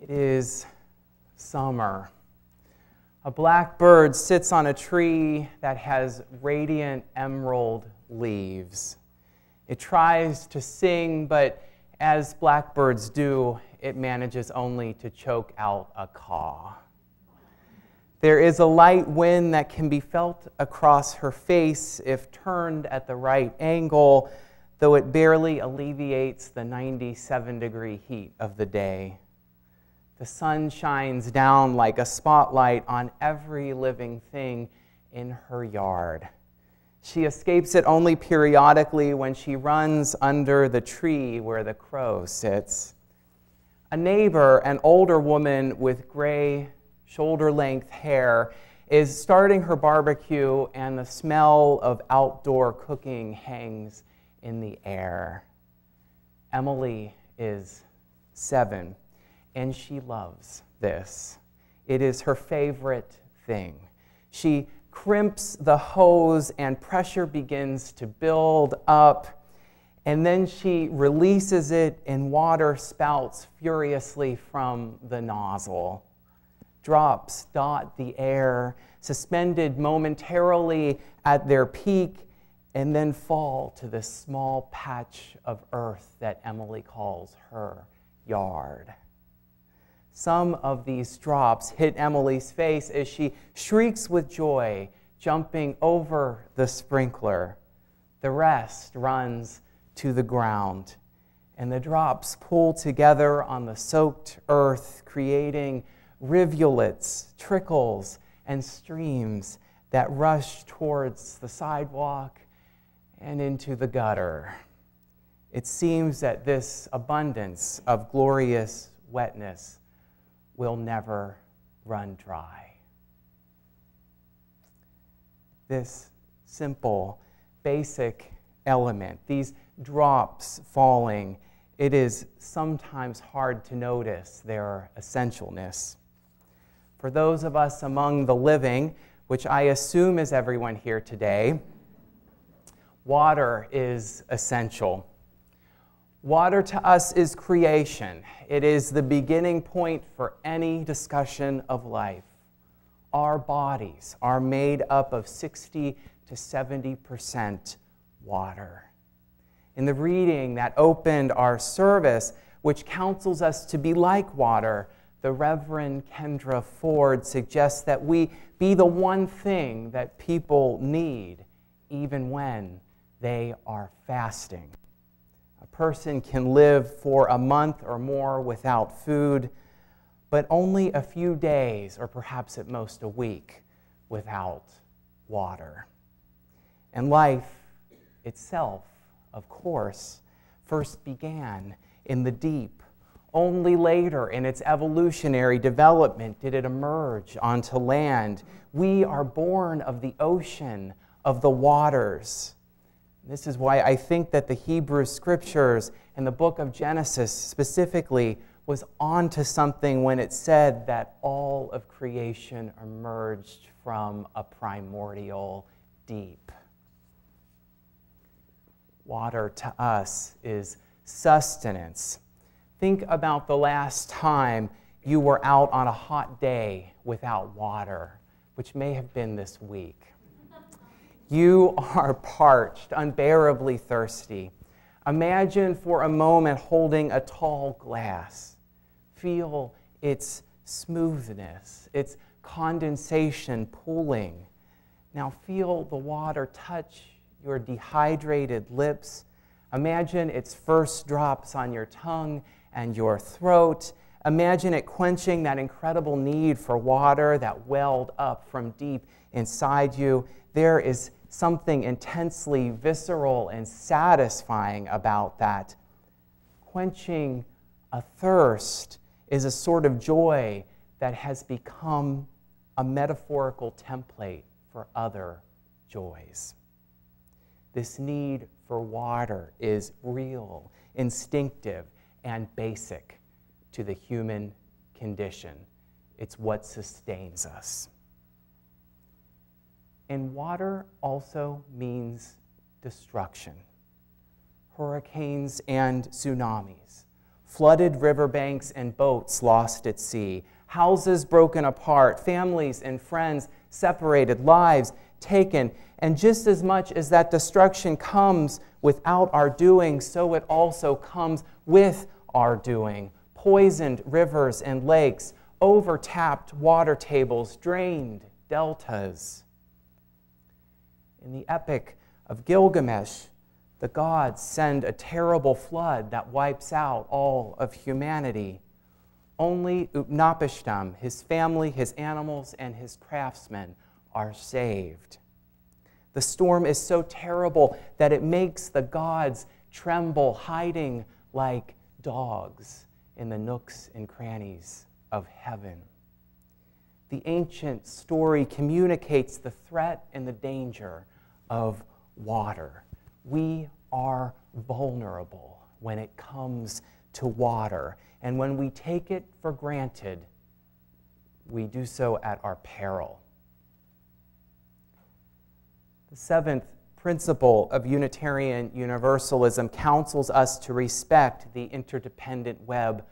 It is summer. A blackbird sits on a tree that has radiant emerald leaves. It tries to sing, but as blackbirds do, it manages only to choke out a caw. There is a light wind that can be felt across her face if turned at the right angle, though it barely alleviates the 97-degree heat of the day. The sun shines down like a spotlight on every living thing in her yard. She escapes it only periodically when she runs under the tree where the crow sits. A neighbor, an older woman with gray, shoulder-length hair, is starting her barbecue, and the smell of outdoor cooking hangs in the air. Emily is 7. And she loves this. It is her favorite thing. She crimps the hose and pressure begins to build up, and then she releases it and water spouts furiously from the nozzle. Drops dot the air, suspended momentarily at their peak, and then fall to this small patch of earth that Emily calls her yard. Some of these drops hit Emily's face as she shrieks with joy, jumping over the sprinkler. The rest runs to the ground, and the drops pool together on the soaked earth, creating rivulets, trickles, and streams that rush towards the sidewalk and into the gutter. It seems that this abundance of glorious wetness will never run dry. This simple, basic element, these drops falling, it is sometimes hard to notice their essentialness. For those of us among the living, which I assume is everyone here today, water is essential. Water to us is creation. It is the beginning point for any discussion of life. Our bodies are made up of 60 to 70% water. In the reading that opened our service, which counsels us to be like water, the Reverend Kendra Ford suggests that we be the one thing that people need, even when they are fasting. A person can live for a month or more without food, but only a few days, or perhaps at most a week, without water. And life itself, of course, first began in the deep. Only later in its evolutionary development did it emerge onto land. We are born of the ocean, of the waters. This is why I think that the Hebrew Scriptures and the book of Genesis specifically was onto something when it said that all of creation emerged from a primordial deep. Water to us is sustenance. Think about the last time you were out on a hot day without water, which may have been this week. You are parched, unbearably thirsty. Imagine for a moment holding a tall glass. Feel its smoothness, its condensation pooling. Now feel the water touch your dehydrated lips. Imagine its first drops on your tongue and your throat. Imagine it quenching that incredible need for water that welled up from deep inside you. There is something intensely visceral and satisfying about that. Quenching a thirst is a sort of joy that has become a metaphorical template for other joys. This need for water is real, instinctive, and basic to the human condition. It's what sustains us. And water also means destruction. Hurricanes and tsunamis, flooded riverbanks and boats lost at sea, houses broken apart, families and friends separated, lives taken. And just as much as that destruction comes without our doing, so it also comes with our doing. Poisoned rivers and lakes, overtapped water tables, drained deltas. In the epic of Gilgamesh, the gods send a terrible flood that wipes out all of humanity. Only Utnapishtim, his family, his animals, and his craftsmen are saved. The storm is so terrible that it makes the gods tremble, hiding like dogs in the nooks and crannies of heaven. The ancient story communicates the threat and the danger of water. We are vulnerable when it comes to water, and when we take it for granted, we do so at our peril. The seventh principle of Unitarian Universalism counsels us to respect the interdependent web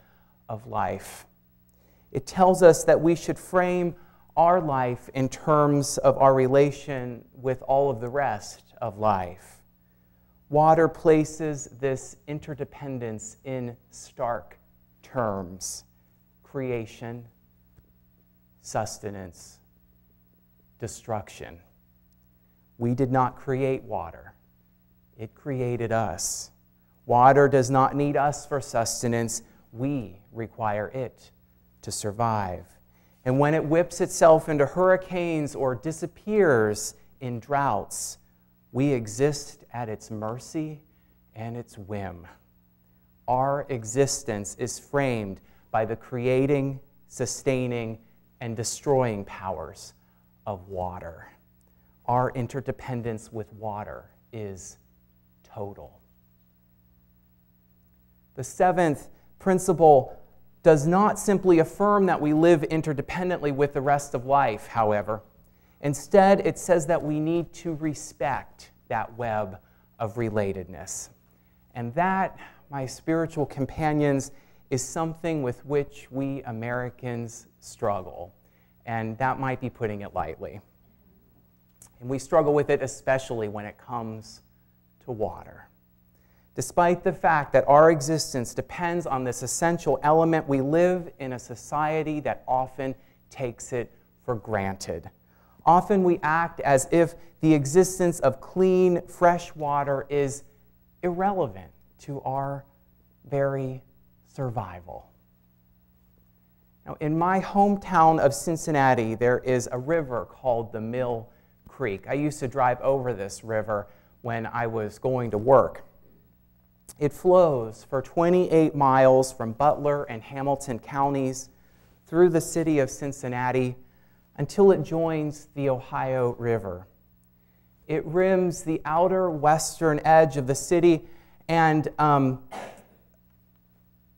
of life. It tells us that we should frame our life in terms of our relation with all of the rest of life. Water places this interdependence in stark terms: creation, sustenance, destruction. We did not create water. It created us. Water does not need us for sustenance. We require it to survive. And when it whips itself into hurricanes or disappears in droughts, we exist at its mercy and its whim. Our existence is framed by the creating, sustaining, and destroying powers of water. Our interdependence with water is total. The seventh principle does not simply affirm that we live interdependently with the rest of life, however. Instead, it says that we need to respect that web of relatedness. And that, my spiritual companions, is something with which we Americans struggle. And that might be putting it lightly. And we struggle with it especially when it comes to water. Despite the fact that our existence depends on this essential element, we live in a society that often takes it for granted. Often we act as if the existence of clean, fresh water is irrelevant to our very survival. Now, in my hometown of Cincinnati, there is a river called the Mill Creek. I used to drive over this river when I was going to work. It flows for 28 miles from Butler and Hamilton counties through the city of Cincinnati until it joins the Ohio River. It rims the outer western edge of the city and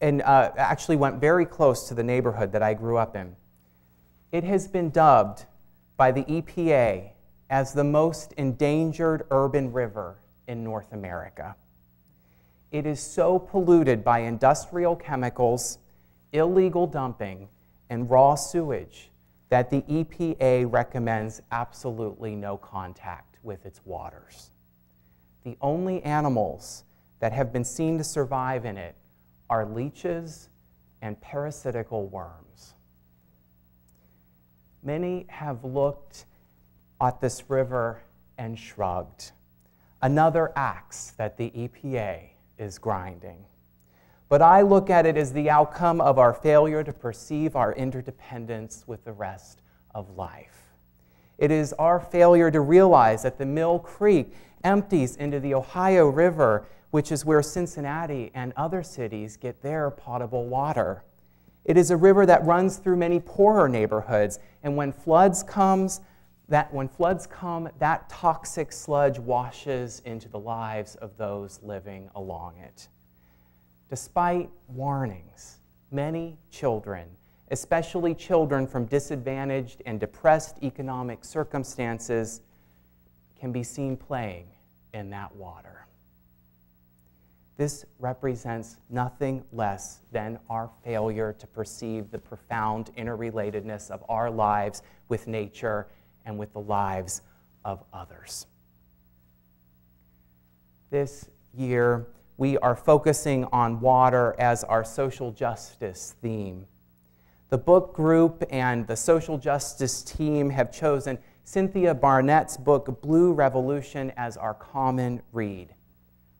actually went very close to the neighborhood that I grew up in. It has been dubbed by the EPA as the most endangered urban river in North America. It is so polluted by industrial chemicals, illegal dumping, and raw sewage that the EPA recommends absolutely no contact with its waters. The only animals that have been seen to survive in it are leeches and parasitical worms. Many have looked at this river and shrugged. Another axe that the EPA is grinding. But I look at it as the outcome of our failure to perceive our interdependence with the rest of life. It is our failure to realize that the Mill Creek empties into the Ohio River, which is where Cincinnati and other cities get their potable water. It is a river that runs through many poorer neighborhoods, and when floods come, that toxic sludge washes into the lives of those living along it. Despite warnings, many children, especially children from disadvantaged and depressed economic circumstances, can be seen playing in that water. this represents nothing less than our failure to perceive the profound interrelatedness of our lives with nature and with the lives of others. This year, we are focusing on water as our social justice theme. The book group and the social justice team have chosen Cynthia Barnett's book, Blue Revolution, as our common read.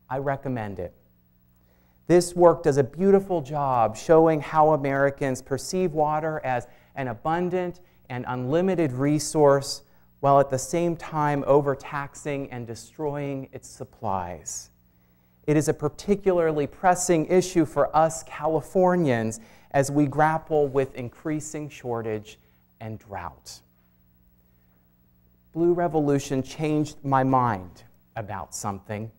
I recommend it. This work does a beautiful job showing how Americans perceive water as an abundant and unlimited resource, while at the same time overtaxing and destroying its supplies. It is a particularly pressing issue for us Californians as we grapple with increasing shortage and drought. Blue Revolution changed my mind about something.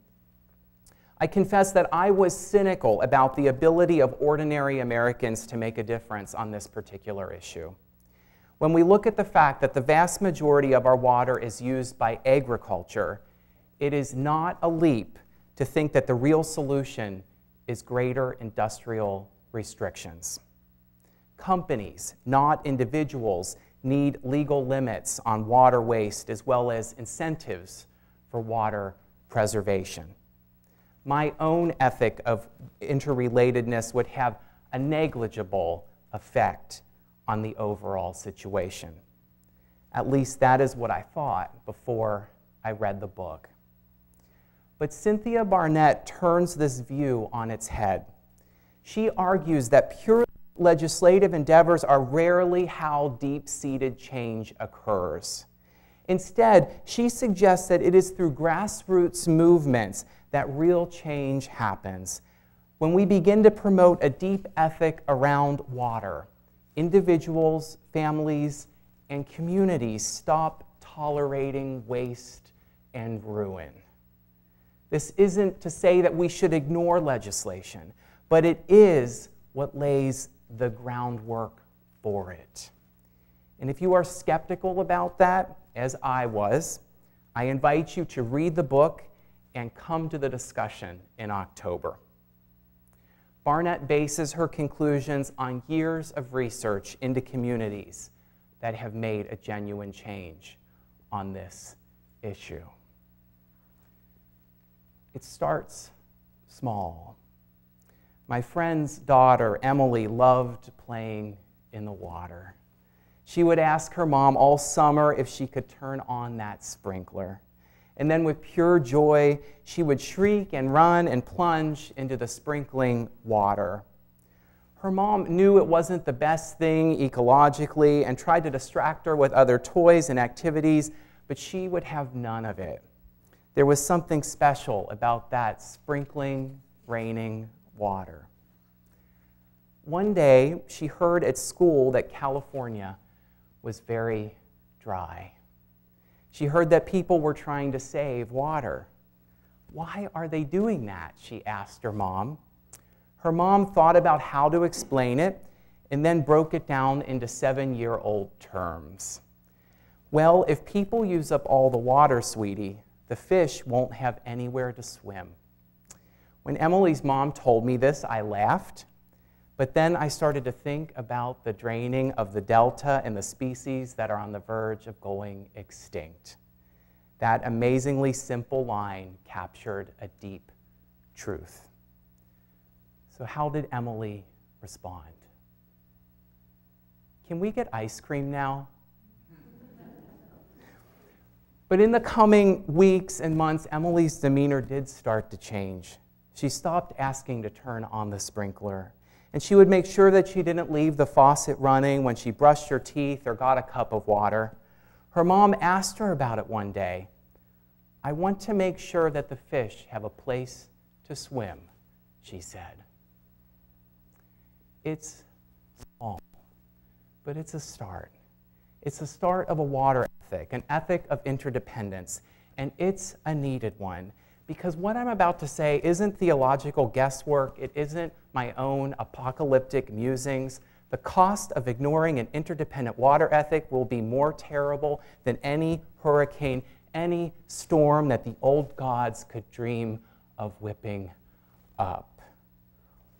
I confess that I was cynical about the ability of ordinary Americans to make a difference on this particular issue. When we look at the fact that the vast majority of our water is used by agriculture, it is not a leap to think that the real solution is greater industrial restrictions. Companies, not individuals, need legal limits on water waste as well as incentives for water preservation. My own ethic of interrelatedness would have a negligible effect on the overall situation. At least that is what I thought before I read the book. But Cynthia Barnett turns this view on its head. She argues that pure legislative endeavors are rarely how deep-seated change occurs. Instead, she suggests that it is through grassroots movements that real change happens. When we begin to promote a deep ethic around water, individuals, families, and communities stop tolerating waste and ruin. This isn't to say that we should ignore legislation, but it is what lays the groundwork for it. And if you are skeptical about that, as I was, I invite you to read the book and come to the discussion in October. Barnett bases her conclusions on years of research into communities that have made a genuine change on this issue. It starts small. My friend's daughter, Emily, loved playing in the water. She would ask her mom all summer if she could turn on that sprinkler. And then with pure joy, she would shriek and run and plunge into the sprinkling water. Her mom knew it wasn't the best thing ecologically and tried to distract her with other toys and activities, but she would have none of it. There was something special about that sprinkling, raining water. One day, she heard at school that California was very dry. She heard that people were trying to save water. Why are they doing that? She asked her mom. Her mom thought about how to explain it and then broke it down into 7-year-old terms. Well, if people use up all the water, sweetie, the fish won't have anywhere to swim. When Emily's mom told me this, I laughed, but then I started to think about the draining of the delta and the species that are on the verge of going extinct. That amazingly simple line captured a deep truth. So how did Emily respond? Can we get ice cream now? But in the coming weeks and months, Emily's demeanor did start to change. She stopped asking to turn on the sprinkler, and she would make sure that she didn't leave the faucet running when she brushed her teeth or got a cup of water. Her mom asked her about it one day. "I want to make sure that the fish have a place to swim," she said. It's small, but it's a start. It's the start of a water ethic, an ethic of interdependence, and it's a needed one. Because what I'm about to say isn't theological guesswork, it isn't my own apocalyptic musings. The cost of ignoring an interdependent water ethic will be more terrible than any hurricane, any storm that the old gods could dream of whipping up.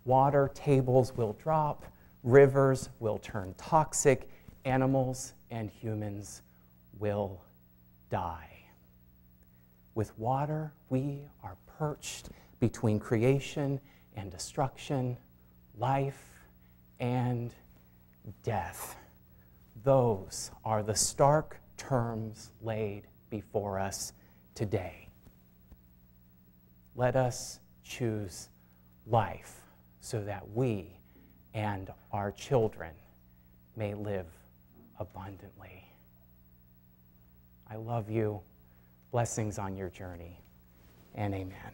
Water tables will drop, rivers will turn toxic, animals and humans will die. With water, we are perched between creation and destruction, life and death. Those are the stark terms laid before us today. Let us choose life so that we and our children may live abundantly. I love you. Blessings on your journey, and amen.